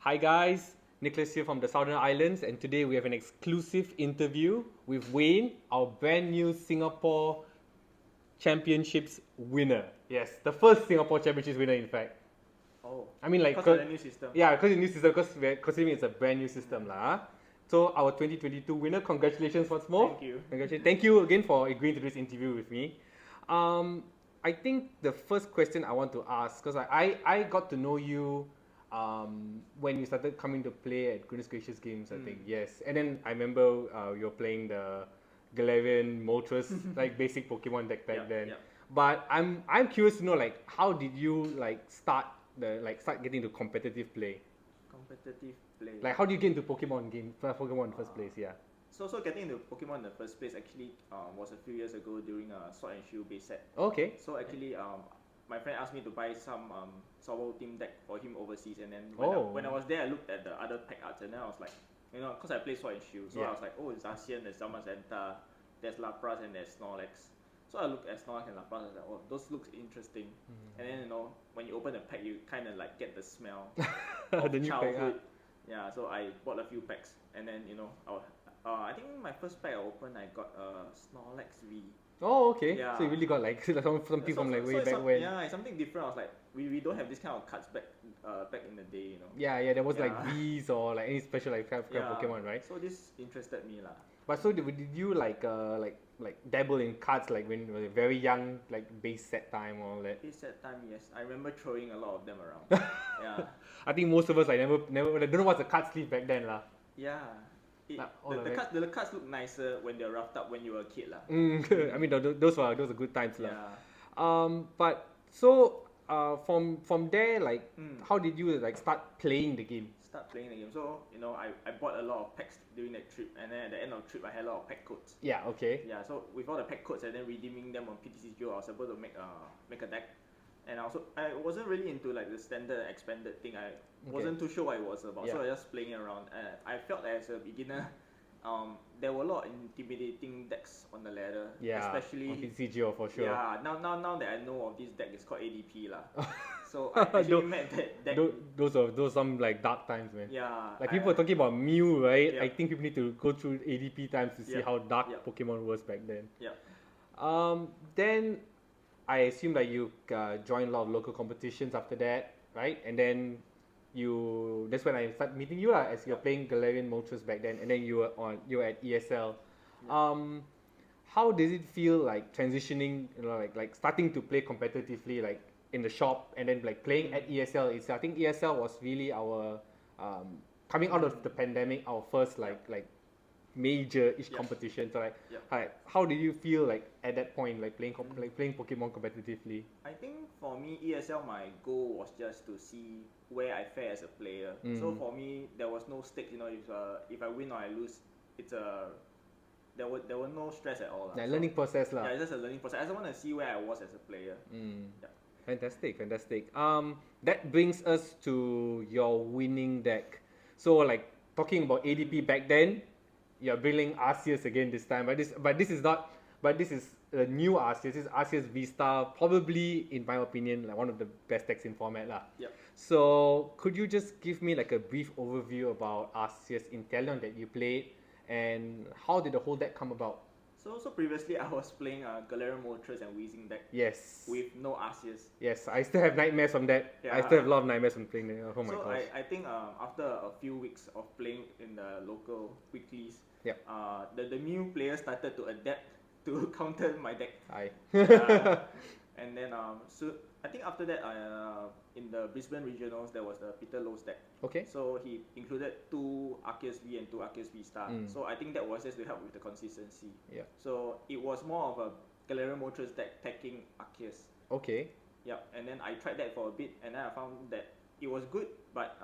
Hi guys, Nicholas here from the Southern Islands, and today we have an exclusive interview with Wayne, our brand new Singapore Championships winner. Yes, the first Singapore Championships winner, in fact. Oh, I mean, like, because of the new system. yeah, because the new system, because we're considering it's a brand new system, lah. So our 2022 winner, congratulations once more. Thank you. Congratulations. Thank you again for agreeing to this interview with me. I think the first question I want to ask, because I got to know you when you started coming to play at Goodness Gracious Games, I think, yes. And then I remember you were playing the Galarian Moltres, like basic Pokemon deck back then. Yep. But I'm curious to know, like, how did you start getting into competitive play? Competitive play. Like, how do you get into Pokemon in the first place? Yeah. So getting into Pokemon in the first place actually was a few years ago during a Sword and Shield base set. Okay. So actually my friend asked me to buy some Sorbol team deck for him overseas, and then when I was there I looked at the other pack arts, and then I was like, because I play Sword and Shield, so I was like, oh, it's Arceus, there's Zamazenta, there's Lapras, and there's Snorlax. So I looked at Snorlax and Lapras, and I was like, oh, those looks interesting. And then when you open the pack, you kind of like get the smell of The new pack, childhood. Yeah, so I bought a few packs, and then I think my first pack I opened, I got a Snorlax V. Oh, okay. Yeah. So you really got like something from like way back when. Yeah, it's something different. I was like, we don't have this kind of cards back in the day, Yeah, there was like V's or like any special like kind of Pokemon, right? So this interested me lah. But so did you like dabble in cards like when you were very young, like base set time or all that? Base set time, yes. I remember throwing a lot of them around. Yeah. I think most of us like never I don't know what's a card sleeve back then lah. Yeah. The cards look nicer when they're roughed up when you were a kid lah. I mean those were good times lah. Yeah. But so from there, like how did you like start playing the game? Start playing the game. So I bought a lot of packs during that trip, and then at the end of the trip I had a lot of pack codes. Yeah. Okay. Yeah. So with all the pack codes and then redeeming them on PTCGO, I was able to make a deck. And I wasn't really into like the standard expanded thing. I wasn't too sure what it was about, so I was just playing around. And I felt as a beginner, there were a lot of intimidating decks on the ladder. Yeah, especially on PTCGO for sure. Yeah, now that I know of this deck, it's called ADP lah. So I actually met that deck. Those are some like dark times, man. Yeah. Like people are talking about Mew, right? Yeah. I think people need to go through ADP times to see how dark Pokemon was back then. Yeah. Then I assume that you joined a lot of local competitions after that, right? And then that's when I started meeting you as you're playing Galarian Moltres back then, and then you were at ESL. How does it feel like transitioning, like starting to play competitively, like in the shop, and then like playing at ESL? I think ESL was really our coming out of the pandemic, our first like major-ish competition. So how did you feel like at that point, like playing Pokemon competitively? I think for me, ESL, my goal was just to see where I fare as a player. So for me, there was no stakes. If I win or I lose, there were no stress at all. Yeah, learning process lah. Yeah, it's just a learning process. I just want to see where I was as a player. Yeah. Fantastic. That brings us to your winning deck. So like talking about ADP back then, you're bringing Arceus again this time, but this is a new Arceus. This is Arceus VSTAR, probably in my opinion like one of the best decks in format lah. Yeah. So could you just give me like a brief overview about Arceus Inteleon that you played, and how did the whole deck come about? So previously I was playing Galarian Moltres and Weezing deck. Yes. With no Arceus. Yes, I still have nightmares from that. Yeah. I still have a lot of nightmares from playing that. Oh my gosh. I think after a few weeks of playing in the local weeklies, the new players started to adapt to counter my deck. And then so I think after that in the Brisbane regionals there was the Peter Lowe's deck. Okay. So he included 2 Arceus V and 2 Arceus VSTAR. So I think that was just to help with the consistency. Yeah. So it was more of a Galarian Moltres deck attacking Arceus. Okay. Yeah, and then I tried that for a bit, and then I found that it was good, but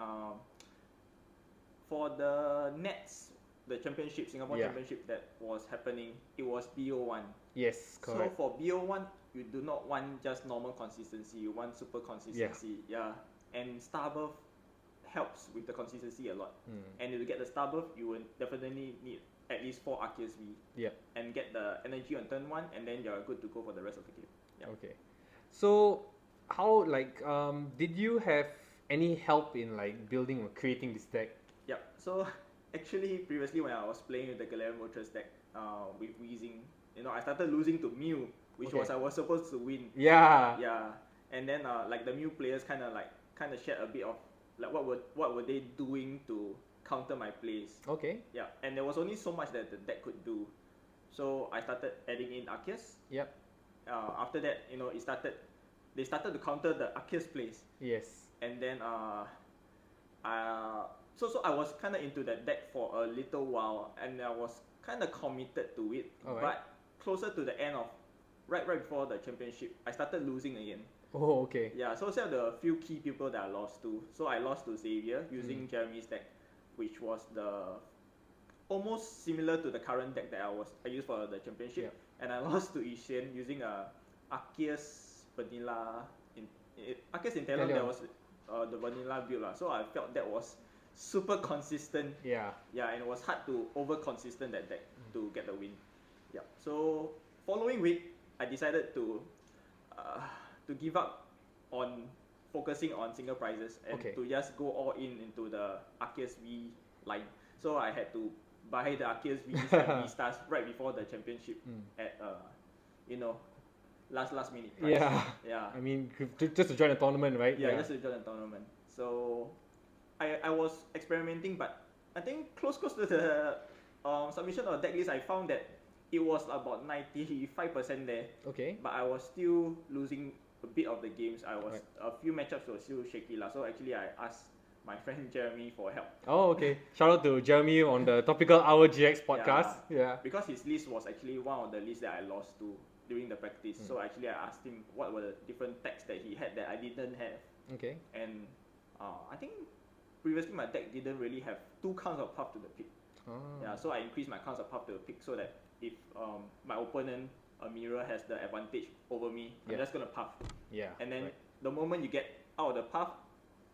for the Nets, the Singapore Championship that was happening, it was BO1. Yes, correct. So for BO1, you do not want just normal consistency, you want super consistency. Yeah. And Starbirth helps with the consistency a lot. And to get the Starbirth, you will definitely need at least 4 Arceus V. Yeah. And get the energy on turn 1, and then you're good to go for the rest of the game. Yeah. Okay. So how did you have any help in like building or creating this deck? Yep. So actually, previously when I was playing with the Galarian Moltres deck, with Weezing, I started losing to Mew, which Okay. I was supposed to win. Yeah. Yeah. And then like the Mew players kind of shared a bit of like what were they doing to counter my plays. Okay. Yeah. And there was only so much that the deck could do, so I started adding in Arceus. Yep. After that, they started to counter the Arceus plays. Yes. And then so I was kind of into that deck for a little while, and I was kind of committed to it. Alright. But closer to the end of right before the championship, I started losing again. Oh, okay. Yeah, so there were a few key people that I lost to. So I lost to Xavier using Jeremy's deck, which was almost similar to the current deck that I used for the championship. Yep. And I lost to Ishian using a Arceus vanilla Arceus Inteleon that was the vanilla build lah. So I felt that was super consistent. Yeah. Yeah, and it was hard to over consistent that deck to get the win. Yeah. So following week, I decided to give up on focusing on single prizes and to just go all into the Arceus V line. So I had to buy the Arceus Vs and V-Stars right before the championship at last minute price. Yeah. Yeah. I mean, just to join a tournament, right? Yeah, just to join the tournament. So I was experimenting, but I think close to the submission of the deck list, I found that it was about 95% there. Okay. But I was still losing a bit of the games. A few matchups were still shaky lah. So actually, I asked my friend Jeremy for help. Oh, okay. Shout out to Jeremy on the Topical Hour GX podcast. Yeah. Because his list was actually one of the lists that I lost to during the practice. So actually, I asked him what were the different decks that he had that I didn't have. Okay. And I think previously my deck didn't really have 2 counts of puff to the pick. Oh. Yeah, so I increased my counts of puff to the pick so that if my opponent mirror has the advantage over me, I'm just gonna puff. Yeah. And then the moment you get out of the puff,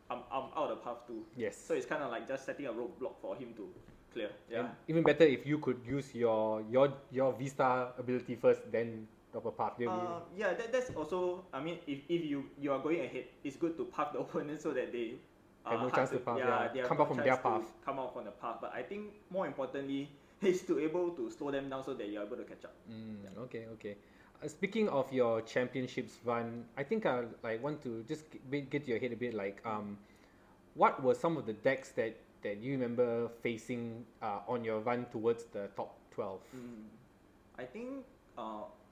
I'm out of the path too. Yes. So it's kind of like just setting a roadblock for him to clear. Yeah. And even better if you could use your V-Star ability first, then drop a path. Yeah, that's also. I mean, if you are going ahead, it's good to path the opponent so that they have no chance to path. they come out from their path. Come out from the path. But I think more importantly is to able to slow them down so that you're able to catch up. Okay. Speaking of your championships run, I think I want to just get to your head a bit. What were some of the decks that you remember facing on your run towards the top 12? I think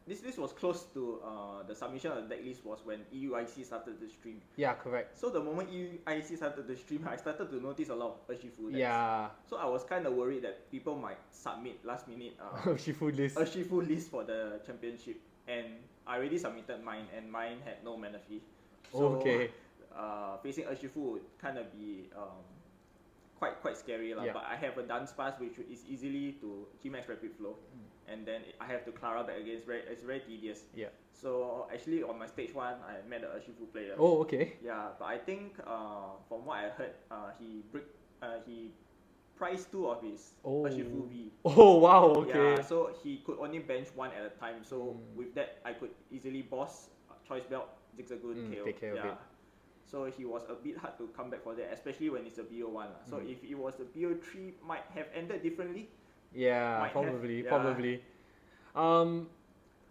this was close to the submission of the deck list was when EUIC started the stream. Yeah, correct. So the moment EUIC started the stream, I started to notice a lot of Urshifu decks. Yeah. So I was kind of worried that people might submit last minute Urshifu list for the championship. And I already submitted mine, and mine had no mana fee. So, facing Urshifu would kind of be quite scary, but I have a dance pass which is easily to G-Max Rapid Flow, and then I have to Clara back again. It's very tedious. Yeah. So actually on my stage 1, I met a Urshifu player. Oh, okay. Yeah, but I think from what I heard, he priced 2 of his Urshifu V. Oh wow, okay. Yeah, so he could only bench 1 at a time. So with that, I could easily boss Choice Belt, Zigzagoon, KO. Take care of it. So he was a bit hard to come back for that, especially when it's a BO1. So if it was a BO3, might have ended differently. Yeah, probably.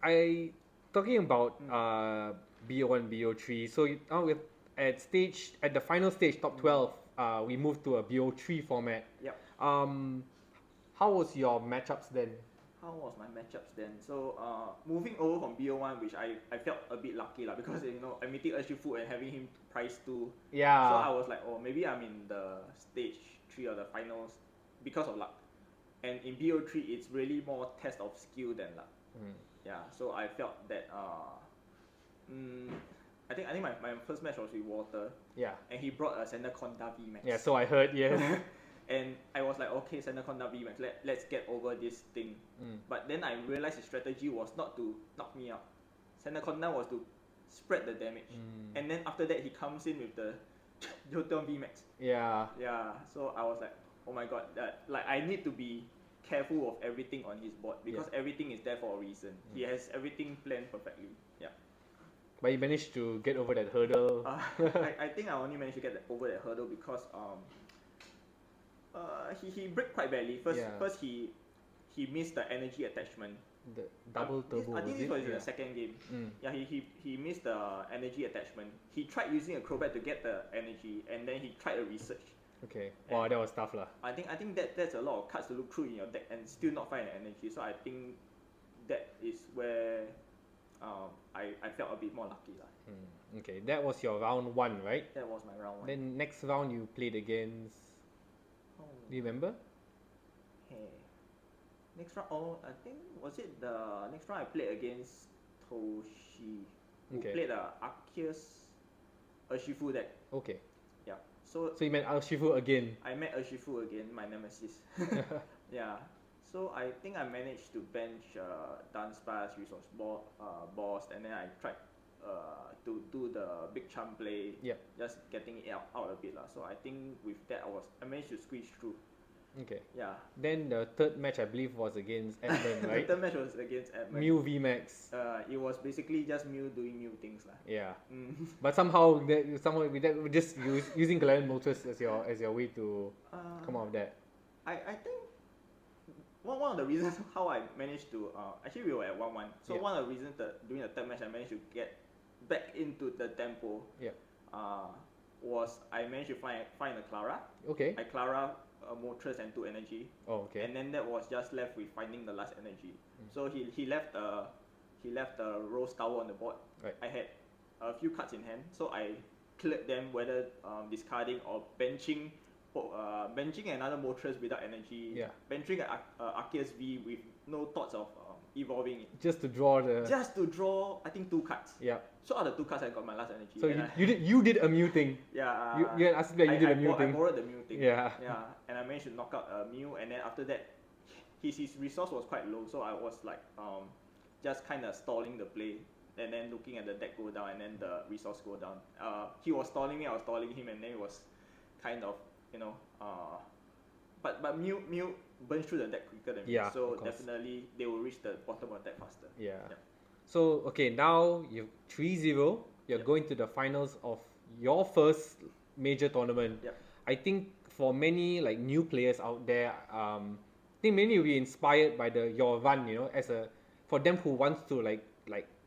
I talking about BO1, BO3. So now at the final stage, top 12, we moved to a BO3 format. Yep. How was your matchups then? How was my matchups then? So moving over from BO1, which I felt a bit lucky because I'm meeting Urshifu and having him price 2. Yeah. So I was like, maybe I'm in the stage 3 of the finals because of luck. And in BO3, it's really more test of skill than luck. Yeah. So I felt that I think my first match was with Walter. Yeah. And he brought a Sandaconda VMAX. Yeah. So I heard. Yes. And I was like, okay, Sandaconda VMAX, let's get over this thing. But then I realized his strategy was not to knock me out. Sandaconda was to spread the damage. And then after that, he comes in with the Jotun VMAX. Yeah. Yeah. So I was like, oh my god, I need to be careful of everything on his board because everything is there for a reason. He has everything planned perfectly. Yeah. But you managed to get over that hurdle. I think I only managed to get over that hurdle because he break quite badly. First he missed the energy attachment. The double turbo. I think this was in yeah. the second game. Yeah, he missed the energy attachment. He tried using a Crobat to get the energy, and then he tried a research. Okay. Wow, that was tough lah. I think that's a lot of cards to look through in your deck and still not find an energy. So I think that is where I felt a bit more lucky lah. Okay, that was your round 1, right? That was my round 1. Then next round you played against. Do you remember? Hey. Next round, I think was it the next round I played against Toshi, who played the Arceus Urshifu deck. Okay. Yeah. So you met Urshifu again. I met Urshifu again, my nemesis. Yeah. So I think I managed to bench Dunsparce, Resource Boss, and then I tried to do the big chump play, just getting it out a bit lah. So I think with that I managed to squeeze through. Okay. Yeah. Then the third match I believe was against Edmund, right? The third match was against Edmund. Mew VMAX. It was basically just Mew doing Mew things lah. Yeah. But somehow with that just using Galarian Moltres as your way to come out of that. I think one of the reasons how I managed to actually we were at 1-1. So one of the reasons that during the third match I managed to get back into the tempo. Was I managed to find a Clara. Okay. I Clara Moltres and 2 energy. Oh, okay. And then that was just left with finding the last energy. So he left the Rose Tower on the board. Right. I had a few cards in hand, so I cleared them, whether discarding or benching another Moltres without energy. Yeah. Benching Arceus V with no thoughts of evolving it. Just to draw I think 2 cards. Yeah. So out of the 2 cards I got my last energy. So you did a Mew thing. Yeah. You did a Mew thing. I borrowed the Mew thing. Yeah. Yeah. And I managed to knock out a Mew, and then after that his resource was quite low, so I was like just kinda stalling the play and then looking at the deck go down and then the resource go down. He was stalling me, I was stalling him, and then it was kind of, but Mew burns through the deck quicker than me, so definitely they will reach the bottom of the deck faster. Yeah. So okay, now you're 3-0. You're going to the finals of your first major tournament. I think for many like new players out there, I think many will be inspired by your run, for them who wants to like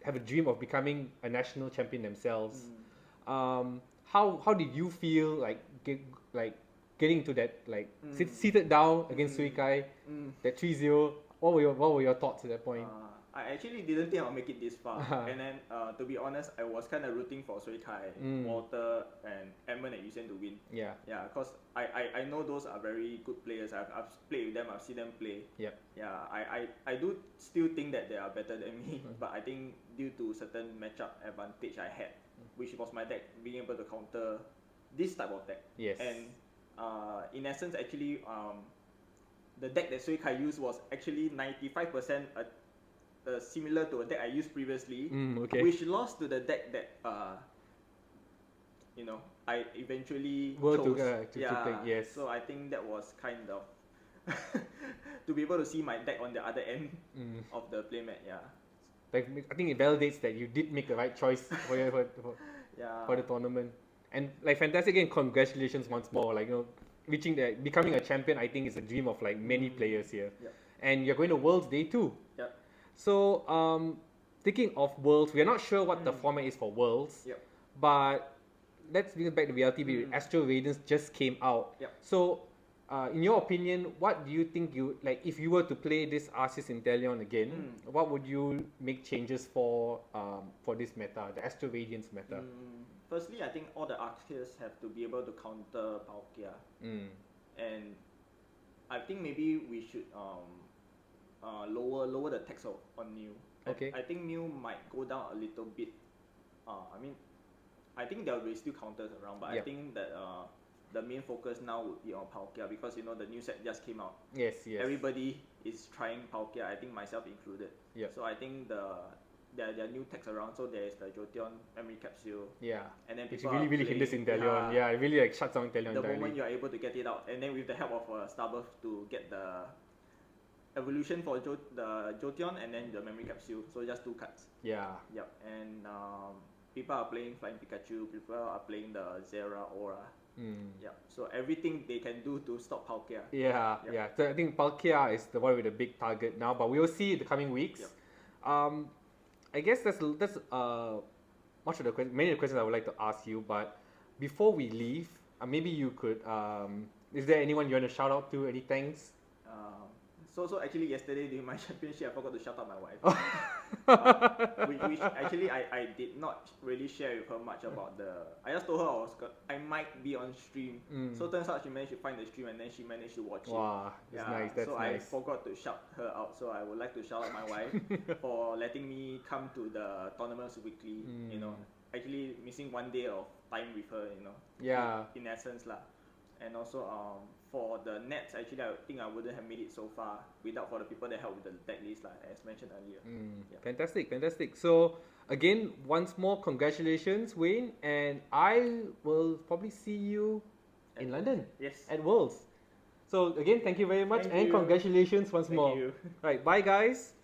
have a dream of becoming a national champion themselves. How did you feel getting to that seated down against Suikai, that 3-0? What were your thoughts at that point? I actually didn't think I'll make it this far, and then to be honest, I was kind of rooting for Suikai, Walter, and Edmund and Yusen to win. Yeah, because I know those are very good players. I've played with them, I've seen them play. Yeah, I do still think that they are better than me, but I think due to certain matchup advantage I had, which was my deck being able to counter this type of deck. Yes. And in essence, actually, the deck that Suikai used was actually 95% similar to a deck I used previously, which lost to the deck that I eventually chose. To play. Yes. So I think that was kind of to be able to see my deck on the other end of the playmat. Yeah. I think it validates that you did make the right choice for the tournament. And fantastic again, congratulations once more. Becoming a champion, I think is a dream of many players here. And you're going to Worlds Day 2. Yeah. So thinking of Worlds, we're not sure what the format is for Worlds. But let's bring it back to reality. Astro Radiance just came out. So in your opinion, what do you think if you were to play this Arceus Inteleon again, what would you make changes for this meta, the Astro Radiance meta? Firstly, I think all the Arceus have to be able to counter Palkia. And I think maybe we should lower the tax on Mew. I think Mew might go down a little bit. I think there will be still counters around, but I think that the main focus now would be on Palkia, because the new set just came out. Yes. Everybody is trying Palkia, I think myself included. So I think there are new techs around. So there is the Jolteon memory capsule. And then people really hinders Inteleon. It really shuts down Inteleon the entirely. moment you are able to get it out, and then with the help of Starburst to get the evolution for the Jolteon and then the memory capsule. So just 2 cards. Yep. And people are playing Flying Pikachu, people are playing the Zera Aura. Yeah, so everything they can do to stop Palkia. Yeah. So I think Palkia is the one with a big target now, but we will see in the coming weeks. I guess that's much of the many of the questions I would like to ask you. But before we leave, maybe you could. Is there anyone you want to shout out to? Any thanks? So actually yesterday during my championship, I forgot to shout out my wife. Which actually I did not really share with her much about the. I just told her I might be on stream. So turns out she managed to find the stream and then she managed to watch it. Wow, that's nice. That's so nice. I forgot to shout her out. So I would like to shout out my wife for letting me come to the tournaments weekly. You know, actually missing one day of time with her. You know. Yeah. In essence lah. And also for the nets, actually I think I wouldn't have made it so far without for the people that helped with the deck list, as mentioned earlier. Fantastic. So again, once more, congratulations, Wayne, and I will probably see you in London. Yes. At Worlds. So again, thank you very much, and congratulations once more. Thank you. Right, bye guys.